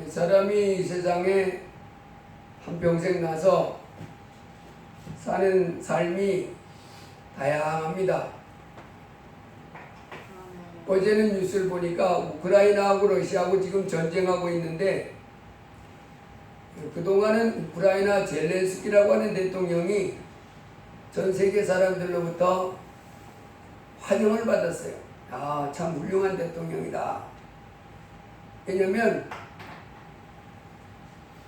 사람이 이 세상에 한평생 나서 사는 삶이 다양합니다. 어제는 뉴스를 보니까 우크라이나하고 러시아하고 지금 전쟁하고 있는데, 그동안은 우크라이나 젤렌스키라고 하는 대통령이 전 세계 사람들로부터 환영을 받았어요. 아, 참 훌륭한 대통령이다. 왜냐면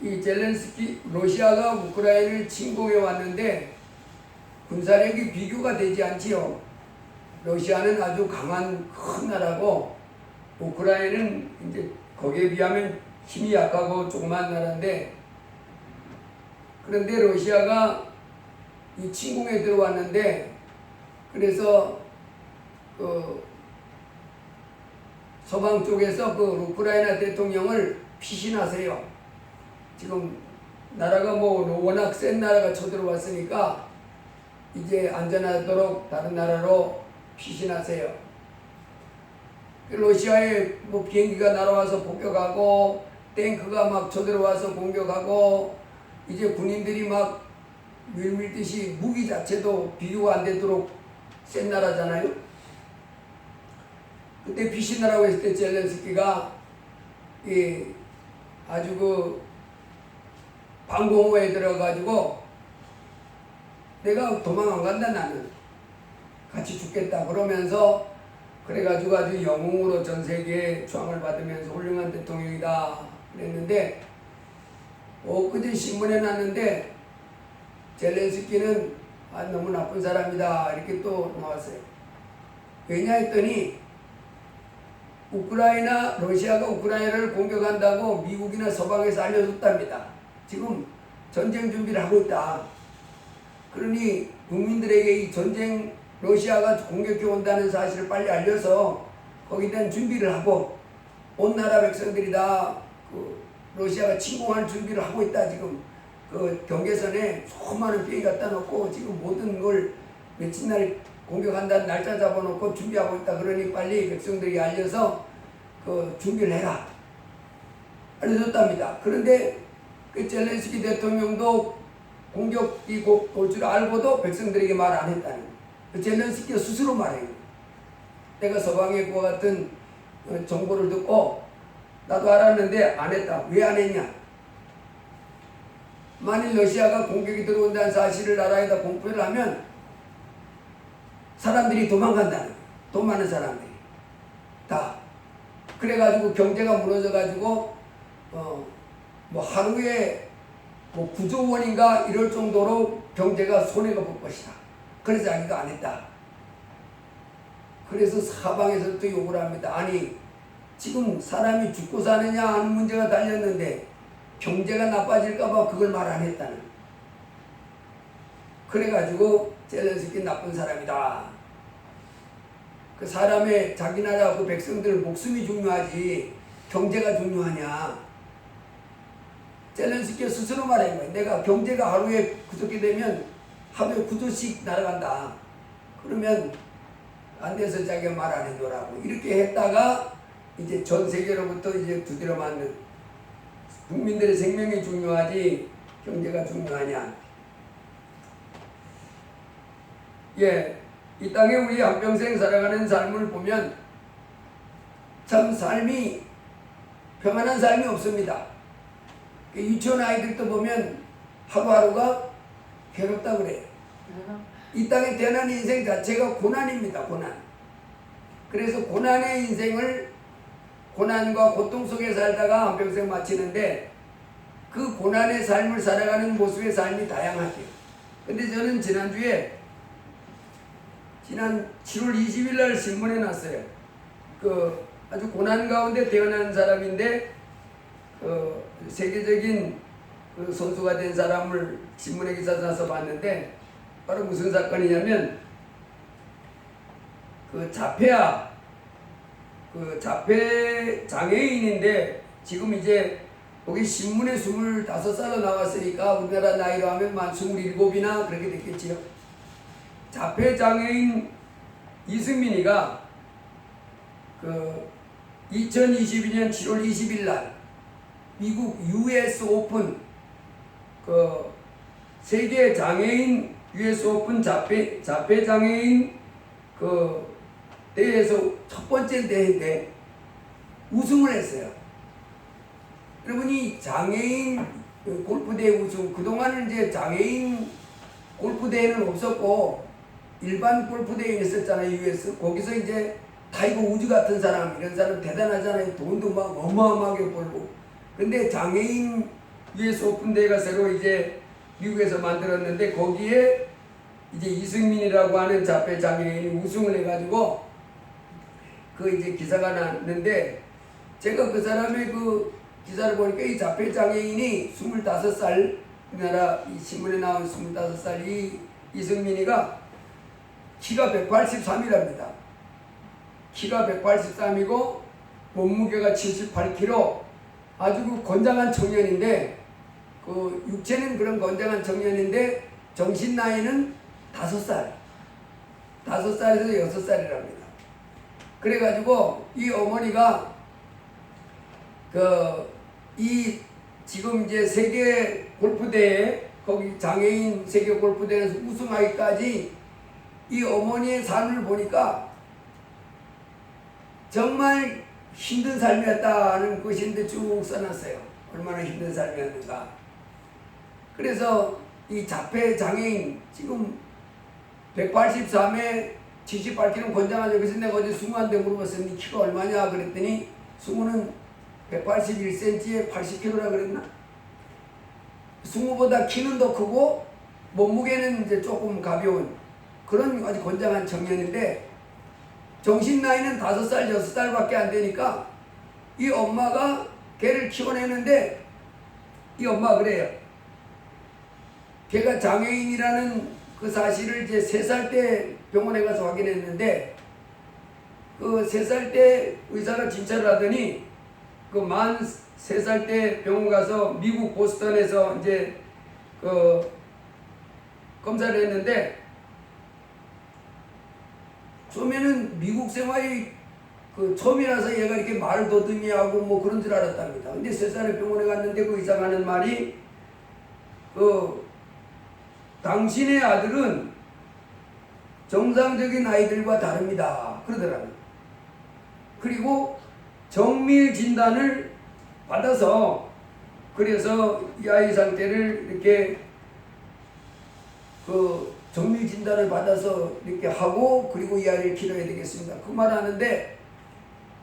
이 젤렌스키, 러시아가 우크라이나를 침공해 왔는데 군사력이 비교가 되지 않지요. 러시아는 아주 강한 큰 나라고 우크라이나는 이제 거기에 비하면 힘이 약하고 조그만 나라인데, 그런데 러시아가 이 침공에 들어왔는데, 그래서 그 서방 쪽에서 그 우크라이나 대통령을 피신하세요. 지금 나라가 뭐 워낙 센 나라가 쳐들어왔으니까 이제 안전하도록 다른 나라로 피신하세요. 러시아에 뭐 비행기가 날아와서 폭격하고 탱크가 막 쳐들어와서 공격하고 이제 군인들이 막 밀밀듯이 무기 자체도 비교가 안 되도록 센 나라잖아요. 그때 피신하라고 했을 때 젤렌스키가 아주 그 방공호에 들어가지고 내가 도망 안 간다, 나는 같이 죽겠다 그러면서, 그래가지고 아주 영웅으로 전 세계에 추앙을 받으면서 훌륭한 대통령이다 그랬는데, 그제 신문에 났는데 젤렌스키는 너무 나쁜 사람이다 이렇게 또 나왔어요. 왜냐 했더니 러시아가 우크라이나를 공격한다고 미국이나 서방에서 알려줬답니다. 지금 전쟁 준비를 하고 있다. 그러니 국민들에게 이 전쟁, 러시아가 공격해 온다는 사실을 빨리 알려서 거기에 대한 준비를 하고, 온 나라 백성들이 다 러시아가 침공할 준비를 하고 있다. 지금 그 경계선에 수많은 비행기 갖다 놓고 지금 모든 걸 며칠 날 공격한다는 날짜 잡아놓고 준비하고 있다. 그러니 빨리 백성들이 알려서 그 준비를 해라 알려줬답니다. 그런데 그 젤렌스키 대통령도 공격이 곧 올 줄 알고도 백성들에게 말 안 했다는 거예요. 그 젤렌스키가 스스로 말해요. 내가 서방의 그와 같은 정보를 듣고 나도 알았는데 안 했다. 왜 안 했냐? 만일 러시아가 공격이 들어온다는 사실을 나라에다 공표를 하면 사람들이 도망간다는 거예요. 돈 많은 사람들이 다. 그래가지고 경제가 무너져가지고 뭐 하루에 뭐 9조 원인가 이럴 정도로 경제가 손해가 볼 것이다. 그래서 자기도 안 했다. 그래서 사방에서 또 욕을 합니다. 아니, 지금 사람이 죽고 사느냐 하는 문제가 달렸는데 경제가 나빠질까봐 그걸 말 안 했다는. 그래가지고 젤렌스키 나쁜 사람이다. 그 사람의 자기 나라 그 백성들 목숨이 중요하지 경제가 중요하냐. 젤렌스키가 스스로 말한 거예요. 내가 경제가 하루에 그렇게 되면 하루에 9조씩 날아간다. 그러면 안 돼서 자기가 말 안 해줘라고 이렇게 했다가 이제 전 세계로부터 이제 두드려 맞는, 국민들의 생명이 중요하지 경제가 중요하냐. 이 땅에 우리 한평생 살아가는 삶을 보면 참 삶이 평안한 삶이 없습니다. 유치원 아이들도 보면 하루하루가 괴롭다 그래요. 이 땅에 태어난 인생 자체가 고난입니다. 고난. 그래서 고난의 인생을, 고난과 고통 속에 살다가 한평생 마치는데, 그 고난의 삶을 살아가는 모습의 삶이 다양하죠. 근데 저는 지난 7월 20일 날 신문에 났어요. 아주 고난 가운데 태어난 사람인데, 세계적인 선수가 된 사람을 신문에 기사 나서 봤는데, 바로 무슨 사건이냐면, 자폐 장애인인데, 지금 이제 거기 신문에 25살로 나왔으니까 우리나라 나이로 하면 만 27이나 그렇게 됐겠지요. 자폐 장애인 이승민이가 2022년 7월 20일 날 미국 US 오픈 그 세계 장애인 US 오픈 자폐 장애인 그 대회에서 첫 번째 대회인데 우승을 했어요. 여러분이 장애인 골프대회 우승, 그동안은 이제 장애인 골프대회는 없었고 일반 골프대회는 있었잖아요. US. 거기서 이제 타이거 우즈 같은 사람, 이런 사람 대단하잖아요. 돈도 막 어마어마하게 벌고. 근데 장애인 US 오픈 대회가 새로 이제 미국에서 만들었는데 거기에 이제 이승민이라고 하는 자폐 장애인이 우승을 해가지고 그 이제 기사가 났는데, 제가 그 사람의 그 기사를 보니까 이 자폐 장애인이 25살, 우리나라 이 신문에 나온 25살 이 이승민이가 키가 183이랍니다. 키가 183이고 몸무게가 78kg, 아주 그 건장한 청년인데, 그 육체는 그런 건장한 청년인데 정신 나이는 5살, 5살에서 6살이랍니다. 그래가지고 이 어머니가 이 지금 이제 세계 골프대회, 거기 장애인 세계 골프대회에서 우승하기까지 이 어머니의 삶을 보니까 정말 힘든 삶이었다는 것인데 쭉 써놨어요. 얼마나 힘든 삶이었는가. 그래서 이 자폐 장애인 지금 183에 78kg 건장하죠. 그래서 내가 어제 승우한테 물어봤어요. 니 키가 얼마냐 그랬더니 승우는 181cm에 80kg라 그랬나? 승우보다 키는 더 크고 몸무게는 이제 조금 가벼운 그런 아주 건장한 청년인데, 정신 나이는 5살, 6살밖에 안 되니까 이 엄마가 걔를 키워내는데, 이 엄마가 그래요. 걔가 장애인이라는 그 사실을 이제 3살 때 병원에 가서 확인했는데, 그 3살 때 의사가 진찰을 하더니 그 만 3살 때 병원 가서 미국 보스턴에서 이제 그 검사를 했는데, 처음에는 미국 생활이 그 처음이라서 얘가 이렇게 말을 더듬이하고 뭐 그런 줄 알았답니다. 근데 3살에 병원에 갔는데 그 의사가 하는 말이 당신의 아들은 정상적인 아이들과 다릅니다 그러더라고요. 그리고 정밀 진단을 받아서, 그래서 이 아이 상태를 이렇게 정밀 진단을 받아서 이렇게 하고, 그리고 이 아이를 키워야 되겠습니다. 그 말 하는데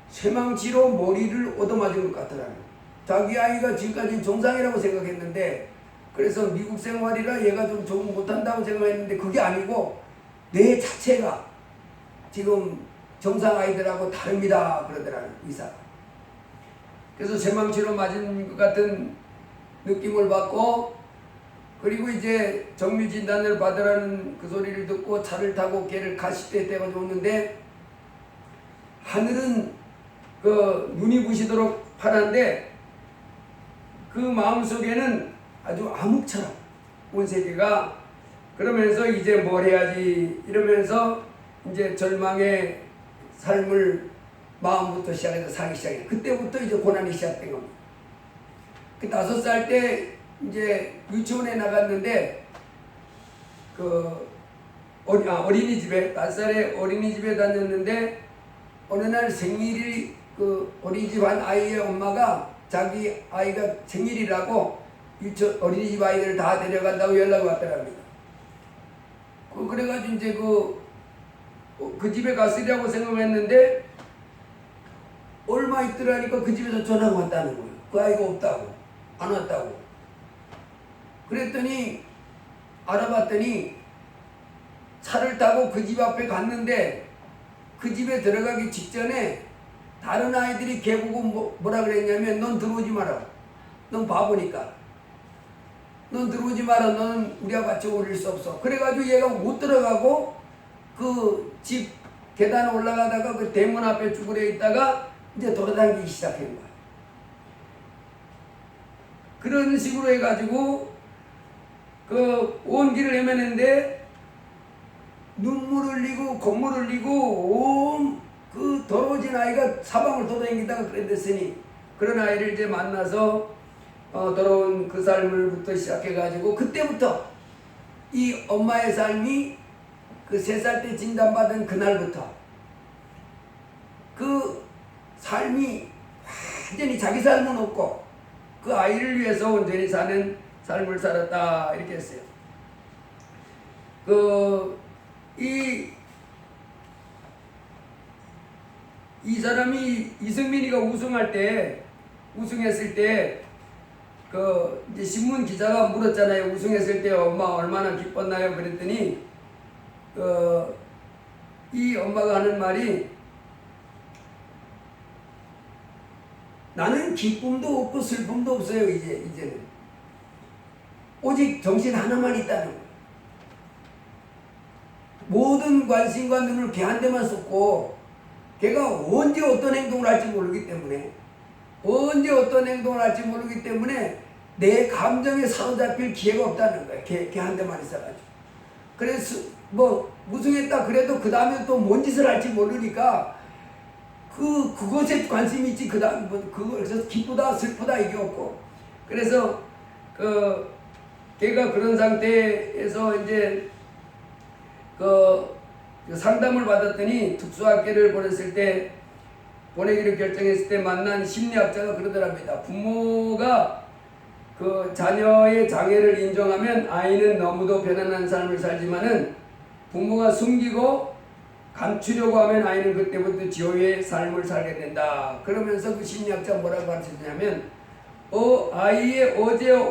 쇠망치로 머리를 얻어맞은 것 같더라고요. 자기 아이가 지금까지 정상이라고 생각했는데, 그래서 미국 생활이라 얘가 좀 적응 못한다고 생각했는데 그게 아니고 뇌 자체가 지금 정상 아이들하고 다릅니다 그러더라고요, 의사가. 그래서 쇠망치로 맞은 것 같은 느낌을 받고, 그리고 이제 정밀 진단을 받으라는 그 소리를 듣고 차를 타고 걔를 가시대 때가 오는데, 하늘은 눈이 부시도록 파란데 그 마음속에는 아주 암흑처럼 온 세계가, 그러면서 이제 뭘 해야지 이러면서 이제 절망의 삶을 마음부터 시작해서 살기 시작해요. 그때부터 이제 고난이 시작된 겁니다. 그 5살 때 이제 유치원에 나갔는데 어린이집에 5살에 어린이집에 다녔는데, 어느 날 생일이 어린이집 한 아이의 엄마가 자기 아이가 생일이라고 어린이집 아이들을 다 데려간다고 연락이 왔더랍니다. 그래가지고 이제 그 집에 갔으려고 생각했는데 얼마 있더라니까 그 집에서 전화가 왔다는 거예요. 그 아이가 없다고, 안 왔다고. 그랬더니 알아봤더니 차를 타고 그 집 앞에 갔는데, 그 집에 들어가기 직전에 다른 아이들이 걔 보고 뭐라 그랬냐면, 넌 들어오지 마라. 넌 바보니까. 넌 들어오지 마라. 너는 우리와 같이 어울릴 수 없어. 그래가지고 얘가 못 들어가고 그 집 계단 올라가다가 그 대문 앞에 쭈그려 있다가 이제 돌아다니기 시작한 거야. 그런 식으로 해가지고 온 길을 헤매는데 눈물 흘리고 콧물 흘리고 온 더러워진 아이가 사방을 돌아다니다가 그랬으니, 그런 아이를 이제 만나서 돌아온 그 삶을부터 시작해가지고 그때부터 이 엄마의 삶이 그 3살 때 진단받은 그날부터 그 삶이 완전히 자기 삶은 없고 그 아이를 위해서 온전히 사는 삶을 살았다 이렇게 했어요. 이 사람이 이승민이가 우승했을 때 이제 신문 기자가 물었잖아요. 우승했을 때 엄마 얼마나 기뻤나요? 그랬더니 이 엄마가 하는 말이 나는 기쁨도 없고 슬픔도 없어요. 이제는 오직 정신 하나만 있다는 거예요. 모든 관심과 눈을 걔한테만 쏟고 걔가 언제 어떤 행동을 할지 모르기 때문에 내 감정에 사로잡힐 기회가 없다는 거예요. 걔한테만 있어가지고. 그래서 우승했다 그래도 그 다음에 또 뭔 짓을 할지 모르니까 그것에 관심이 있지. 그 다음 그래서 기쁘다 슬프다 이게 없고. 그래서 걔가 그런 상태에서 이제 상담을 받았더니 특수학교를 보내기를 결정했을 때 만난 심리학자가 그러더랍니다. 부모가 자녀의 장애를 인정하면 아이는 너무도 편안한 삶을 살지만은 부모가 숨기고 감추려고 하면 아이는 그때부터 지옥의 삶을 살게 된다. 그러면서 그 심리학자 뭐라고 가르쳐주냐면 아이의 어제와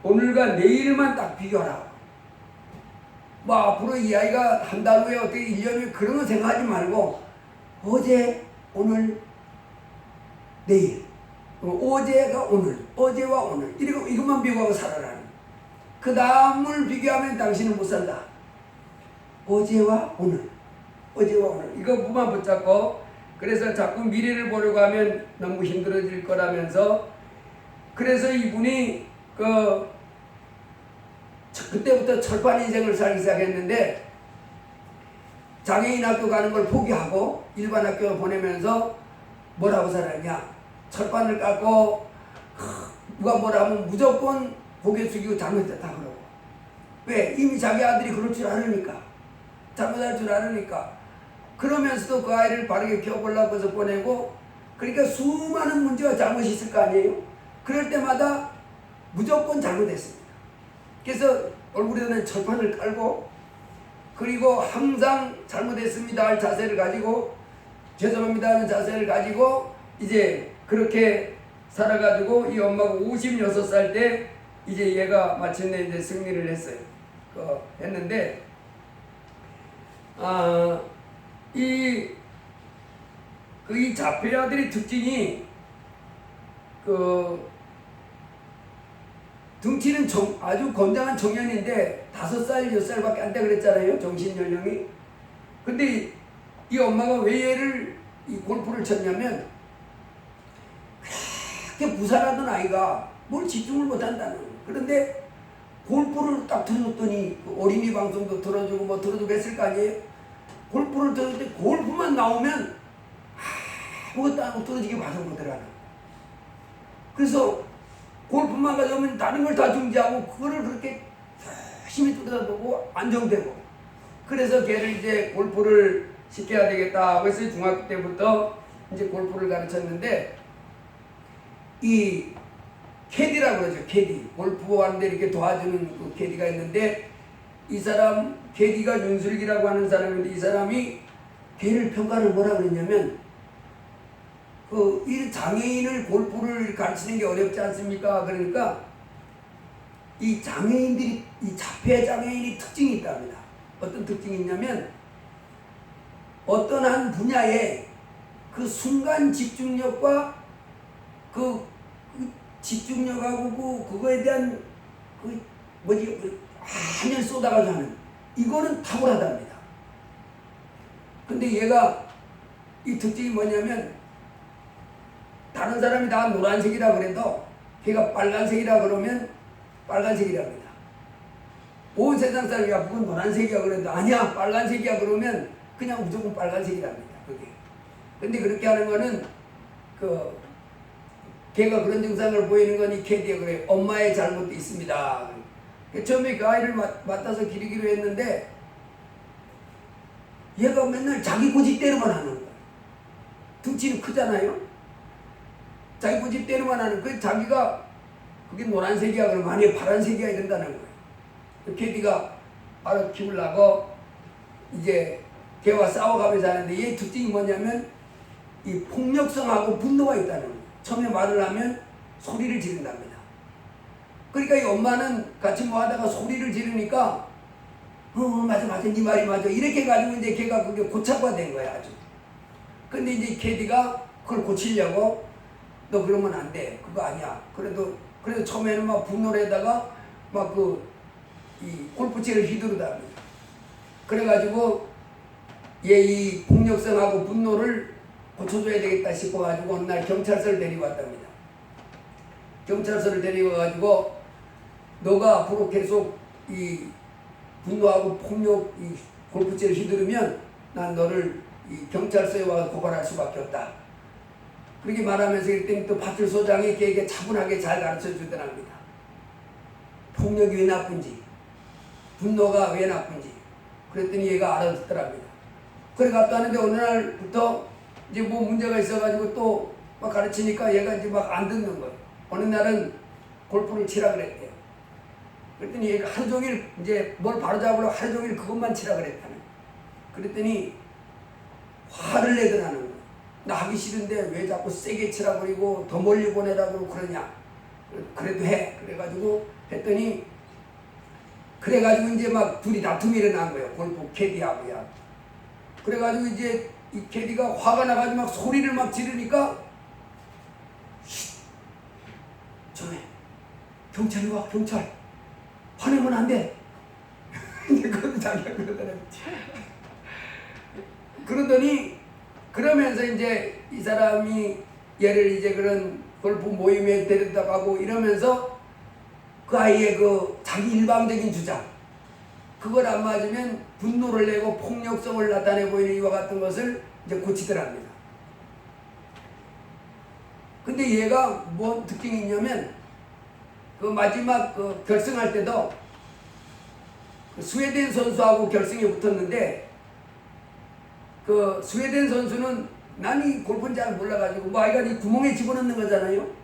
오늘과 내일만 딱 비교하라. 앞으로 이 아이가 한 달 후에 어떻게 1년 후에 그런 거 생각하지 말고 어제, 오늘, 내일, 어제가 오늘, 어제와 오늘 이것만 비교하고 살아라. 그 다음을 비교하면 당신은 못 산다. 어제와 오늘 이것만 붙잡고 그래서 자꾸 미래를 보려고 하면 너무 힘들어질 거라면서 그래서 이분이 그때부터 철판 인생을 살기 시작했는데 장애인 학교 가는 걸 포기하고 일반 학교 보내면서 뭐라고 살았냐. 철판을 깎고 누가 뭐라 하면 무조건 고개 숙이고 잘못했다 그러고. 왜? 이미 자기 아들이 그럴 줄 아느니까. 잘못할 줄 아느니까. 그러면서도 그 아이를 바르게 키워보려고 해서 보내고 그러니까 수많은 문제와 잘못이 있을 거 아니에요. 그럴 때마다 무조건 잘못했습니다. 그래서 얼굴에는 철판을 깔고 그리고 항상 잘못했습니다 할 자세를 가지고 죄송합니다 하는 자세를 가지고 이제 그렇게 살아가지고 이 엄마가 56살 때 이제 얘가 마침내 이제 승리를 했어요. 했는데 이 자폐 아들의 특징이 등치는 아주 건장한 청년인데 5살, 6살밖에 안 돼 그랬잖아요. 정신연령이. 근데 이 엄마가 왜 얘를 이 골프를 쳤냐면 그렇게 부산하던 아이가 뭘 집중을 못한다는 거예요. 그런데 골프를 딱 들어줬더니 어린이 방송도 들어주고 뭐 들어주고 했을 거 아니에요. 골프를 들어줄 때 골프만 나오면 아무것도 안 하고 떨어지게 봐서 못하라는 거예요. 그래서 골프만 가져오면 다른 걸 다 중지하고 그거를 그렇게 열심히 뜯어보고 안정되고 그래서 걔를 이제 골프를 시켜야 되겠다 하고 해서 중학교 때부터 이제 골프를 가르쳤는데 이 캐디라고 그러죠. 캐디. 골프 하는데 이렇게 도와주는 그 캐디가 있는데 이 사람 캐디가 윤슬기라고 하는 사람인데 이 사람이 걔를 평가를 뭐라 그랬냐면 이 장애인을 골프를 가르치는 게 어렵지 않습니까? 그러니까 이 장애인들이 이 자폐 장애인이 특징이 있답니다. 어떤 특징이 있냐면 어떤 한 분야에 그 순간 집중력과 그 집중력하고 그거에 대한 한열 쏟아가지고 하는 이거는 탁월하답니다. 근데 얘가 이 특징이 뭐냐면 다른 사람이 다 노란색이라 그래도 걔가 빨간색이라 그러면 빨간색이랍니다. 온 세상 사람이 야 그건 노란색이야 그래도 아니야 빨간색이야 그러면 그냥 무조건 빨간색이랍니다. 그게. 근데 그렇게 하는 거는 걔가 그런 증상을 보이는 거니 캐디가 그래. 엄마의 잘못도 있습니다. 처음에 그 아이를 맡아서 기르기로 했는데 얘가 맨날 자기 고집대로만 하는 거야. 등치는 크잖아요. 자기 고집대로만 하는 그 자기가 그게 노란색이야 그러면 아니 파란색이야 이런다는 거예요. 캐디가 알아 키우려고 이제 걔와 싸워가면서 하는데 얘 특징이 뭐냐면 이 폭력성하고 분노가 있다는 거예요. 처음에 말을 하면 소리를 지른답니다. 그러니까 이 엄마는 같이 뭐 하다가 소리를 지르니까 맞아 네 말이 맞아 이렇게 가지고 이제 걔가 그게 고착화된 거야 아주. 근데 이제 캐디가 그걸 고치려고 너 그러면 안 돼. 그거 아니야. 그래도 처음에는 막 분노를 해다가 막 이 골프채를 휘두르답니다. 그래가지고 얘 이 폭력성하고 분노를 고쳐줘야 되겠다 싶어가지고 어느 날 경찰서를 데리고 왔답니다. 경찰서를 데리고 와가지고 너가 앞으로 계속 이 분노하고 폭력 이 골프채를 휘두르면 난 너를 이 경찰서에 와서 고발할 수밖에 없다. 그렇게 말하면서 그랬더니 또 파출소장이 걔에게 차분하게 잘 가르쳐 주더랍니다. 폭력이 왜 나쁜지, 분노가 왜 나쁜지. 그랬더니 얘가 알아듣더랍니다. 그래 갔다 하는데 어느 날부터 이제 뭐 문제가 있어가지고 또 막 가르치니까 얘가 이제 막 안 듣는 거예요. 어느 날은 골프를 치라 그랬대요. 그랬더니 얘가 하루 종일 이제 뭘 바로잡으려고 하루 종일 그것만 치라 그랬다는 거예요. 그랬더니 화를 내더라는 거예요. 나 하기 싫은데 왜 자꾸 세게 치라 그러고 더 멀리 보내라고 그러냐. 그래도 해. 그래가지고 했더니 그래가지고 이제 막 둘이 다툼이 일어난 거예요. 골프 캐디하고야. 그래가지고 이제 이 캐디가 화가 나가지고 막 소리를 막 지르니까 저기 경찰이 와. 경찰 화내면 안 돼. 그것도 자기가 그러더라고요. 그러더니 그러면서 이제 이 사람이 얘를 이제 그런 골프 모임에 데려다 가고 이러면서 그 아이의 그 자기 일방적인 주장 그걸 안 맞으면 분노를 내고 폭력성을 나타내 보이는 이와 같은 것을 이제 고치더랍니다. 근데 얘가 뭔 특징이 있냐면 그 마지막 그 결승할 때도 그 스웨덴 선수하고 결승에 붙었는데 그 스웨덴 선수는 난이 골프는 잘 몰라가지고 뭐 아이가 이 구멍에 집어넣는 거잖아요.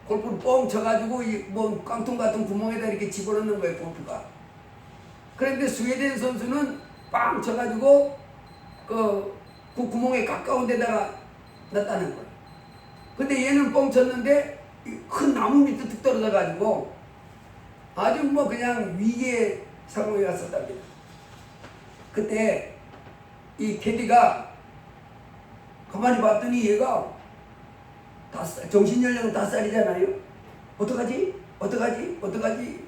골프를 뻥 쳐가지고 이 뭐 깡통 같은 구멍에다 이렇게 집어넣는 거예요 골프가. 그런데 스웨덴 선수는 빵 쳐가지고 그 구멍에 가까운 데다가 놨다는 거예요. 근데 얘는 뻥 쳤는데 큰 나무 밑에 뚝 떨어져가지고 아주 뭐 그냥 위기의 상황이 왔었답니다. 그때 이 캐디가 가만히 봤더니 얘가 정신연령은 5살이잖아요. 어떡하지?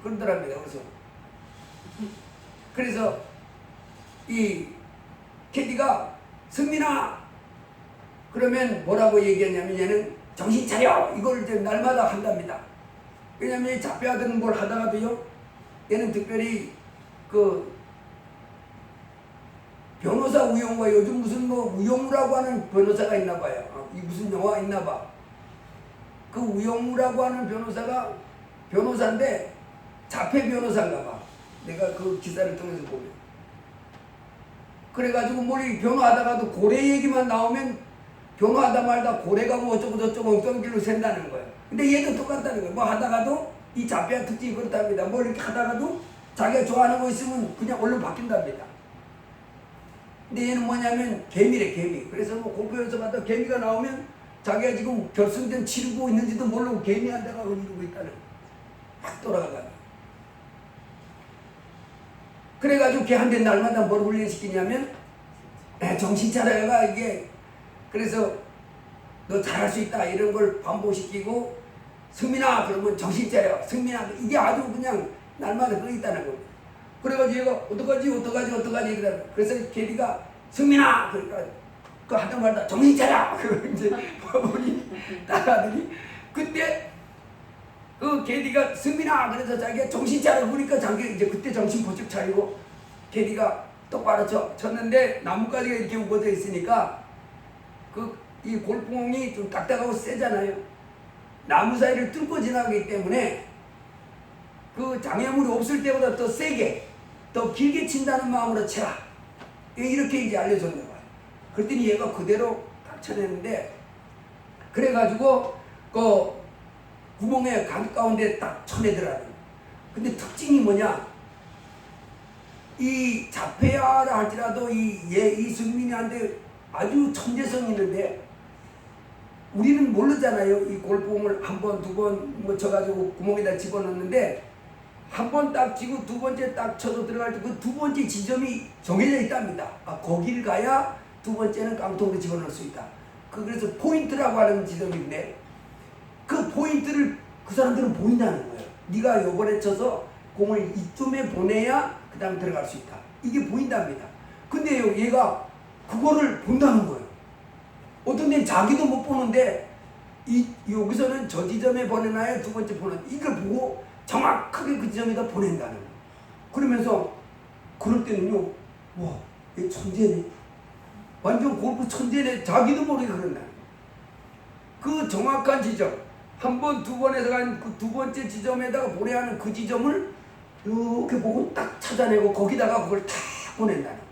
그러더랍니다. 그래서 이 캐디가 승민아 그러면 뭐라고 얘기했냐면 얘는 정신 차려 이걸 이제 날마다 한답니다. 왜냐면 잡혀하던 뭘 하다가도요 얘는 특별히 그 변호사 우영우가 요즘 무슨 뭐 우영우라고 하는 변호사가 있나 봐요. 이 무슨 영화 있나 봐. 그 우영우라고 하는 변호사가 변호사인데 자폐 변호사인가 봐. 내가 그 기사를 통해서 보면. 그래가지고 뭘 변호하다가도 고래 얘기만 나오면 변호하다 말다 고래가 뭐 어쩌고 저쩌고 엉뚱한 길로 샌다는 거예요. 근데 얘도 똑같다는 거예요. 뭐 하다가도 이 자폐한 특징이 그렇답니다. 뭘 이렇게 하다가도 자기가 좋아하는 거 있으면 그냥 얼른 바뀐답니다. 근데 얘는 뭐냐면 개미래 개미. 그래서 뭐 골프연습 하다 개미가 나오면 자기가 지금 결승전 치르고 있는지도 모르고 개미한테가 흔들고 있다는 거예요. 막 돌아가다가. 그래가지고 걔한테 날마다 뭘 훈련시키냐면 정신 차려가 이게 그래서 너 잘할 수 있다 이런 걸 반복시키고 승민아 그러면 정신 차려 승민아 이게 아주 그냥 날마다 그거 있다는 겁니다. 그래가지고 얘가 어떡하지 이러다 그래서 걔가 승민아 그러니까 그 하다 말다 정신 차려 그 이제 본인이 따라하더니 그때 그 걔가 승민아 그래서 자기가 정신 차려 보니까 자기 이제 그때 정신 번쩍 차리고 걔가 똑바로 쳤는데 나뭇가지가 이렇게 우거져 있으니까 그 이 골프공이 좀 딱딱하고 세잖아요. 나무 사이를 뚫고 지나가기 때문에 그 장애물이 없을 때보다 더 세게 더 길게 친다는 마음으로 쳐라. 이렇게 이제 알려줬나 봐요. 그랬더니 얘가 그대로 딱 쳐냈는데, 그래가지고 그 구멍에 가운데 딱 쳐내더라고요. 근데 특징이 뭐냐, 이 자폐아라 할지라도 이 승민이한테 아주 천재성이 있는데, 우리는 모르잖아요. 이 골프공을 한 번, 두 번 뭐 쳐가지고 구멍에다 집어넣는데, 한 번 딱 치고 두 번째 딱 쳐서 들어갈 때 그 두 번째 지점이 정해져 있답니다. 거길 가야 두 번째는 깡통으로 집어넣을 수 있다. 그래서 포인트라고 하는 지점인데, 그 포인트를 그 사람들은 보인다는 거예요. 네가 요번에 쳐서 공을 이쯤에 보내야 그 다음 들어갈 수 있다. 이게 보인답니다. 근데 얘가 그거를 본다는 거예요. 어떤 데는 자기도 못 보는데, 여기서는 저 지점에 보내놔야 두 번째 보내. 이걸 보고 정확하게 그 지점에다 보낸다는 거예요. 그러면서 그럴 때는요, 와, 얘 천재네. 완전 골프 천재네. 자기도 모르게 그런다는 거예요. 그 정확한 지점, 한 번, 두 번에서 간 그 두 번째 지점에다가 보내야 하는 그 지점을 이렇게 보고 딱 찾아내고 거기다가 그걸 다 보낸다는 거예요.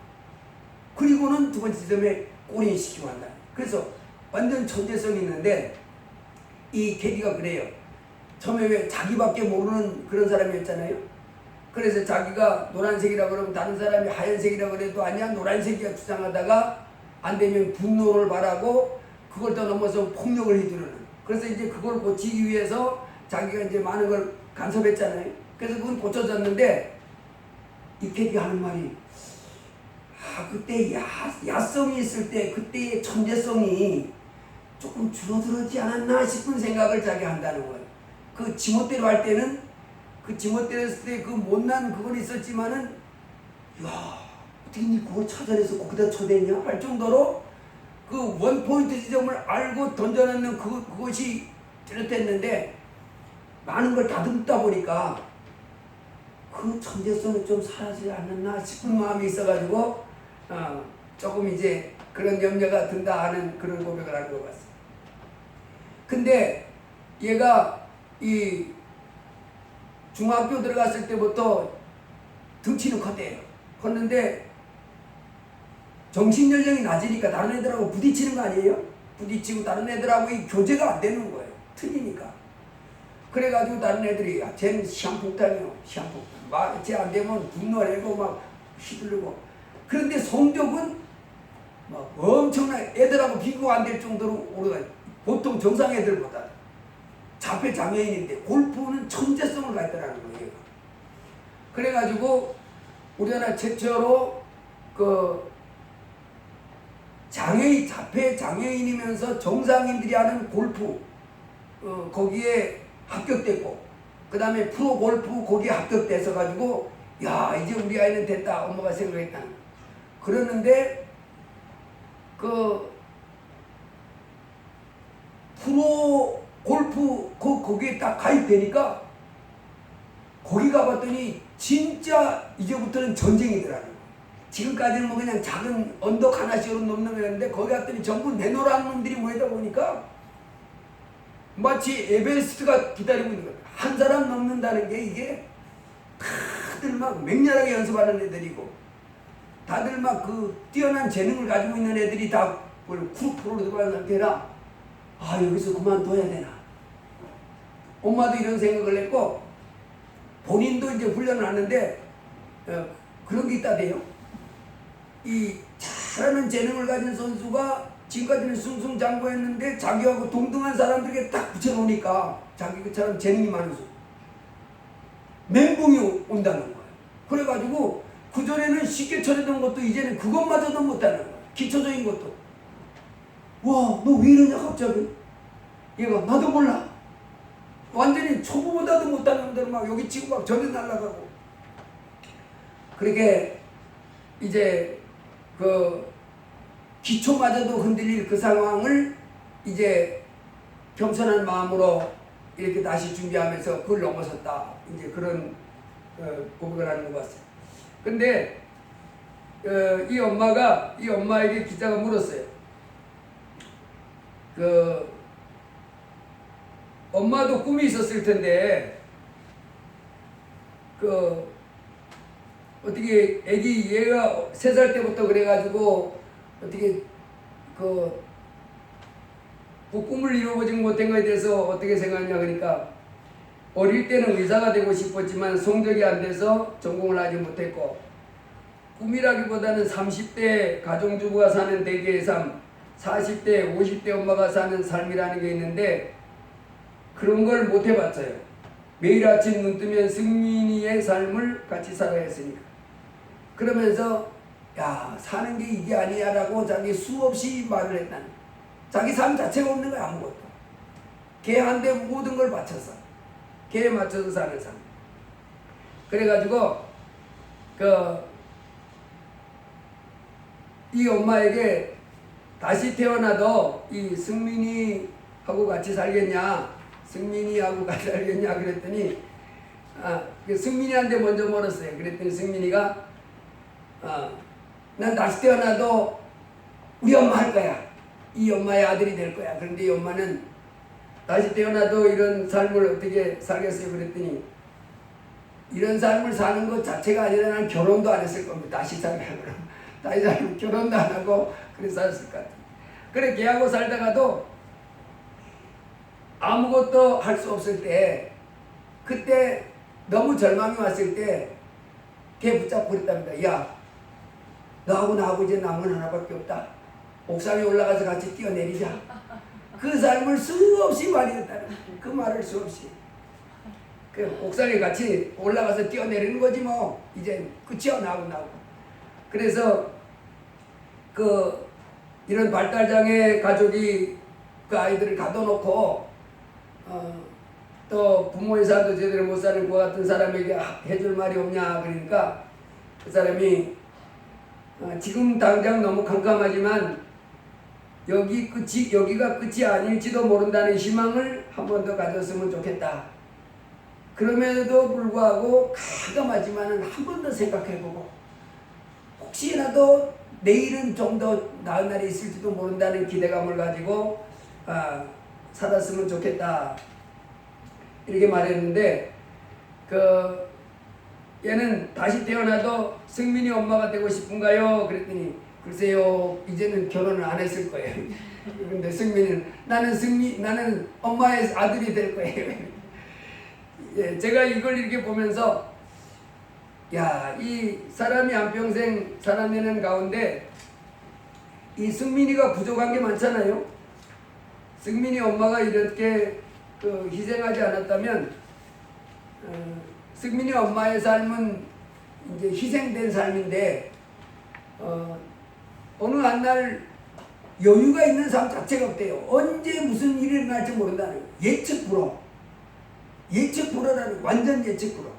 그리고는 두 번째 지점에 골인시키고 한다. 그래서 완전 천재성이 있는데, 이 계기가 그래요. 처음에 왜 자기밖에 모르는 그런 사람이었잖아요. 그래서 자기가 노란색이라 그러면 다른 사람이 하얀색이라 그래도 아니야 노란색이야 주장하다가 안 되면 분노를 바라고 그걸 더 넘어서 폭력을 해주는. 그래서 이제 그걸 고치기 위해서 자기가 이제 많은 걸 간섭했잖아요. 그래서 그건 고쳐졌는데, 이 계기가 하는 말이, 그때 야성이 있을 때 그때의 천재성이 조금 줄어들었지 않았나 싶은 생각을 자기 한다는 거예요. 그 지멋대로 할 때는, 그 지멋대로 했을 때 그 못난 그건 있었지만은, 야, 어떻게 니 그걸 찾아내서 거기다 쳐댔냐 할 정도로 그 원포인트 지점을 알고 던져놓는 그것이 뚜렷했는데, 많은 걸 다듬다 보니까 그 천재성이 좀 사라지지 않았나 싶은 마음이 있어가지고, 조금 이제 그런 염려가 든다 하는 그런 고백을 하는 것 같습니다. 근데 얘가 이 중학교 들어갔을 때부터 덩치는 컸대요. 컸는데 정신연령이 낮으니까 다른 애들하고 부딪히는 거 아니에요? 부딪히고 다른 애들하고 이 교제가 안 되는 거예요. 틀리니까. 그래가지고 다른 애들이, 쟤는 시한폭탄이요. 시한폭탄. 쟤 안 되면 분노하고 막 휘둘르고. 그런데 성적은 막 엄청난 애들하고 비교가 안 될 정도로 오르가, 보통 정상 애들보다. 자폐 장애인인데 골프는 천재성을 갖더라는 거예요. 그래가지고 우리나라 최초로 그 자폐 장애인이면서 정상인들이 하는 골프, 거기에 합격됐고, 그 다음에 프로 골프 거기에 합격돼서 가지고, 야, 이제 우리 아이는 됐다 엄마가 생각했다는. 그러는데 그 프로 골프 거기에 딱 가입되니까, 거기 가봤더니 진짜 이제부터는 전쟁이더라고요. 지금까지는 뭐 그냥 작은 언덕 하나씩으로 넘는 거였는데, 거기 갔더니 전부 내노란 놈들이 모이다 보니까 마치 에베레스트가 기다리고 있는 거예요. 한 사람 넘는다는 게 이게 다들 막 맹렬하게 연습하는 애들이고, 다들 막 그 뛰어난 재능을 가지고 있는 애들이 다 프로로 들어가는 상태라, 여기서 그만둬야 되나. 엄마도 이런 생각을 했고, 본인도 이제 훈련을 하는데, 그런 게 있다대요. 이 잘하는 재능을 가진 선수가 지금까지는 승승장구했는데, 자기하고 동등한 사람들에게 딱 붙여놓으니까 자기 그처럼 재능이 많은 선수 멘붕이 온다는 거예요. 그래가지고 그전에는 쉽게 쳐내던 것도 이제는 그것마저도 못하는 거예요. 기초적인 것도. 와, 너 왜 이러냐 갑자기. 얘가 나도 몰라. 완전히 초보보다도 못하는 놈들 막 여기 치고 막 저리 날아가고. 그렇게 이제 그 기초마저도 흔들릴 그 상황을 이제 겸손한 마음으로 이렇게 다시 준비하면서 그걸 넘어섰다. 이제 그런 고백을 하는 것 같습니다. 근데 이 엄마에게 기자가 물었어요. 엄마도 꿈이 있었을 텐데 그 어떻게 애기 얘가 3살 때부터 그래가지고 어떻게 그 꿈을 이루어보지 못한 것에 대해서 어떻게 생각하냐 그러니까 어릴 때는 의사가 되고 싶었지만 성적이 안 돼서 전공을 하지 못했고 꿈이라기보다는 30대 가정주부가 사는 대개의 삶 40대 50대 엄마가 사는 삶이라는 게 있는데 그런 걸 못 해봤어요. 매일 아침 눈 뜨면 승민이의 삶을 같이 살아야 했으니까 그러면서 야 사는 게 이게 아니야 라고 자기 수없이 말을 했다는 자기 삶 자체가 없는 거야. 아무것도 걔한테 모든 걸 바쳐서 걔에 맞춰서 사는 삶. 그래가지고 이 엄마에게 다시 태어나도 이 승민이하고 같이 살겠냐 승민이하고 같이 살겠냐 그랬더니 승민이한테 먼저 물었어요. 그랬더니 승민이가 난 다시 태어나도 우리 엄마 할 거야. 이 엄마의 아들이 될 거야. 그런데 이 엄마는 다시 태어나도 이런 삶을 어떻게 살겠어요? 그랬더니 이런 삶을 사는 것 자체가 아니라 난 결혼도 안 했을 겁니다. 다시 살면 다시 살면 결혼도 안 하고 그래서 살았을 것 같아요. 그래 걔하고 살다가도 아무것도 할 수 없을 때 그때 너무 절망이 왔을 때 걔 붙잡고 그랬답니다. 야 너하고 나하고 이제 남은 하나밖에 없다. 옥상에 올라가서 같이 뛰어내리자. 그 삶을 수없이 말했다는 그 말을 수없이 그 옥상에 같이 올라가서 뛰어내리는 거지 뭐 이제 끝이야 나하고. 그래서 이런 발달장애 가족이 그 아이들을 가둬놓고 또 부모의 삶도 제대로 못 사는 그 같은 사람에게 해줄 말이 없냐 그러니까 그 사람이 지금 당장 너무 캄캄하지만 여기가 끝이 아닐지도 모른다는 희망을 한 번 더 가졌으면 좋겠다. 그럼에도 불구하고 캄캄하지만은 한 번 더 생각해보고 혹시라도 내일은 좀 더 나은 날이 있을지도 모른다는 기대감을 가지고 살았으면 좋겠다. 이렇게 말했는데 얘는 다시 태어나도 승민이 엄마가 되고 싶은가요? 그랬더니 글쎄요 이제는 결혼을 안 했을 거예요. 근데 승민이는 나는 엄마의 아들이 될 거예요. 예, 제가 이걸 이렇게 보면서 야, 이 사람이 한평생 살아내는 가운데 이 승민이가 부족한 게 많잖아요. 승민이 엄마가 이렇게 희생하지 않았다면 승민이 엄마의 삶은 이제 희생된 삶인데 어느 한 날 여유가 있는 삶 자체가 없대요. 언제 무슨 일이 일어날지 모른다는 거예요. 예측 불허라는 완전 예측 불허.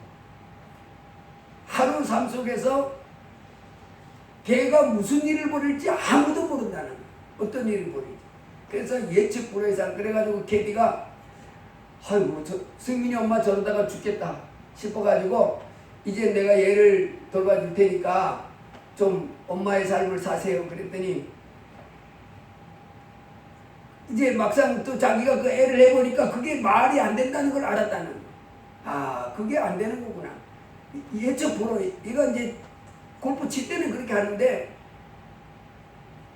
하루 삶 속에서 걔가 무슨 일을 벌일지 아무도 모른다는 거예요. 어떤 일을 벌일지. 그래서 예측 불허의 삶. 그래가지고 캐디가 아이고 승민이 엄마 저러다가 죽겠다 싶어가지고 이제 내가 얘를 돌봐줄 테니까 좀 엄마의 삶을 사세요. 그랬더니 이제 막상 또 자기가 그 애를 해보니까 그게 말이 안 된다는 걸 알았다는 거예요. 그게 안 되는 거구나. 예측 불허. 얘가 이제 골프 칠 때는 그렇게 하는데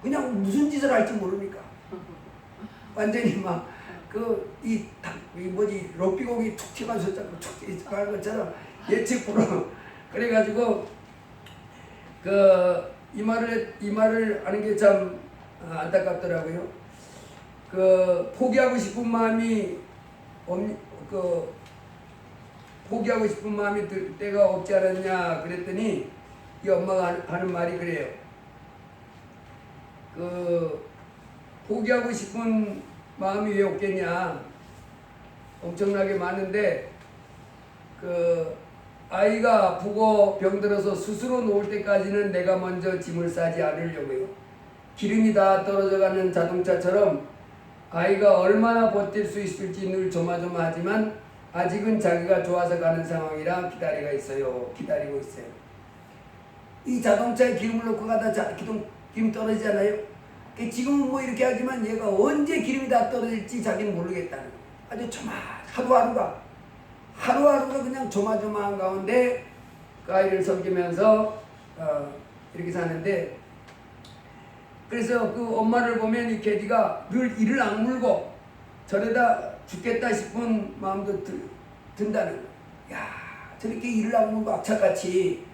그냥 무슨 짓을 할지 모르니까 완전히 막 럭비공이 툭 튀어가서 툭 튀어가는 것처럼 예측 불허. 그래가지고 이 말을 하는 게 참 안타깝더라고요. 포기하고 싶은 마음이 포기하고 싶은 마음이 들 때가 없지 않았냐 그랬더니 이 엄마가 하는 말이 그래요. 포기하고 싶은 마음이 왜 없겠냐. 엄청나게 많은데 아이가 아프고 병들어서 스스로 놓을 때까지는 내가 먼저 짐을 싸지 않으려고요. 기름이 다 떨어져가는 자동차처럼 아이가 얼마나 버틸 수 있을지 늘 조마조마하지만 아직은 자기가 좋아서 가는 상황이라 기다리고 있어요. 이 자동차에 기름을 넣고 가다 기름 떨어지잖아요. 지금은 뭐 이렇게 하지만 얘가 언제 기름이 다 떨어질지 자기는 모르겠다는 거예요. 아주 하루하루가 그냥 조마조마한 가운데 그 아이를 섬기면서 이렇게 사는데, 그래서 그 엄마를 보면 이 캐디가 늘 이를 악물고 저러다 죽겠다 싶은 마음도 든다는 거예요. 야, 저렇게 이를 악물고 악착같이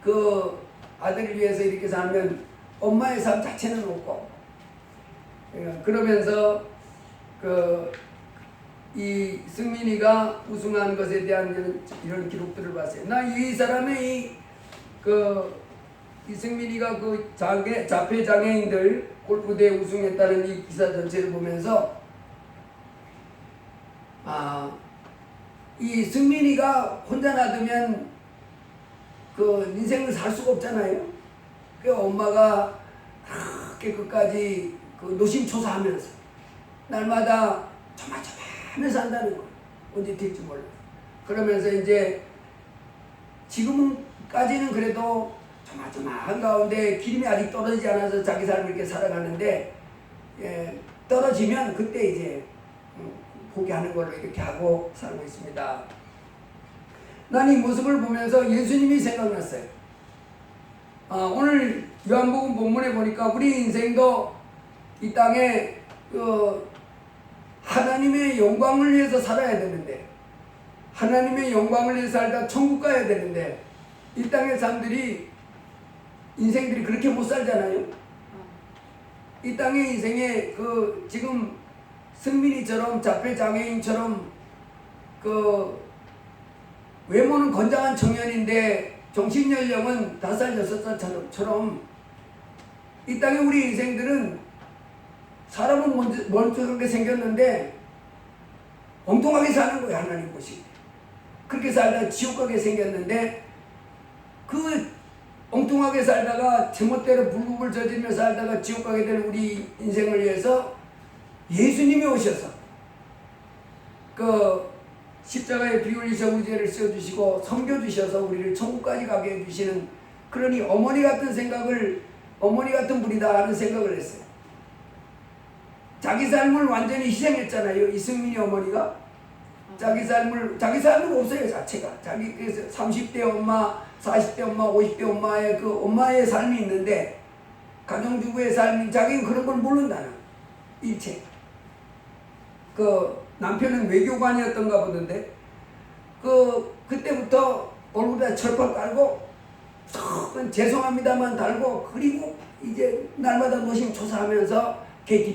그 아들을 위해서 이렇게 살면 엄마의 삶 자체는 없고, 그러면서 이 승민이가 우승한 것에 대한 이런 기록들을 봤어요. 나 이 사람의 이 승민이가 그 자폐 장애인들 골프대회 우승했다는 이 기사 전체를 보면서, 이 승민이가 혼자 놔두면 그 인생을 살 수가 없잖아요. 그 엄마가 그렇게 끝까지 그 노심초사하면서 날마다 조마조마하면서 산다는 거. 언제 될지 몰라. 그러면서 이제 지금까지는 그래도 조마조마한 가운데 기름이 아직 떨어지지 않아서 자기 삶을 이렇게 살아가는데, 떨어지면 그때 이제 포기하는 걸로 이렇게 하고 살고 있습니다. 난 이 모습을 보면서 예수님이 생각났어요. 오늘 요한복음 본문에 보니까 우리 인생도 이 땅에 하나님의 영광을 위해서 살아야 되는데, 하나님의 영광을 위해서 살다 천국 가야 되는데, 이 땅의 사람들이 인생들이 그렇게 못 살잖아요. 이 땅의 인생에 지금 승민이처럼 자폐 장애인처럼 외모는 건장한 청년인데 정신연령은 5살 6살처럼 이 땅에 우리 인생들은 사람은 멀쩡하게 생겼는데 엉뚱하게 사는 거예요. 하나님 보시기에 그렇게 살다 지옥 가게 생겼는데, 그 엉뚱하게 살다가 제멋대로 불법을 저지르며 살다가 지옥 가게 될 우리 인생을 위해서 예수님이 오셔서 십자가에 피 흘리셔 우리 죄를 씌워주시고 섬겨주셔서 우리를 천국까지 가게 해주시는, 그러니 어머니 같은 분이다 하는 생각을 했어요. 자기 삶을 완전히 희생했잖아요. 이승민이 어머니가 자기 삶을 없어요. 자체가 그래서 30대 엄마, 40대 엄마, 50대 엄마의 엄마의 삶이 있는데, 가정주부의 삶이 자기는 그런 걸 모른다는 일체. 남편은 외교관이었던가 보던데, 그때부터 얼굴에 철판 깔고 죄송합니다만 달고, 그리고 이제 날마다 노심초사하면서 걔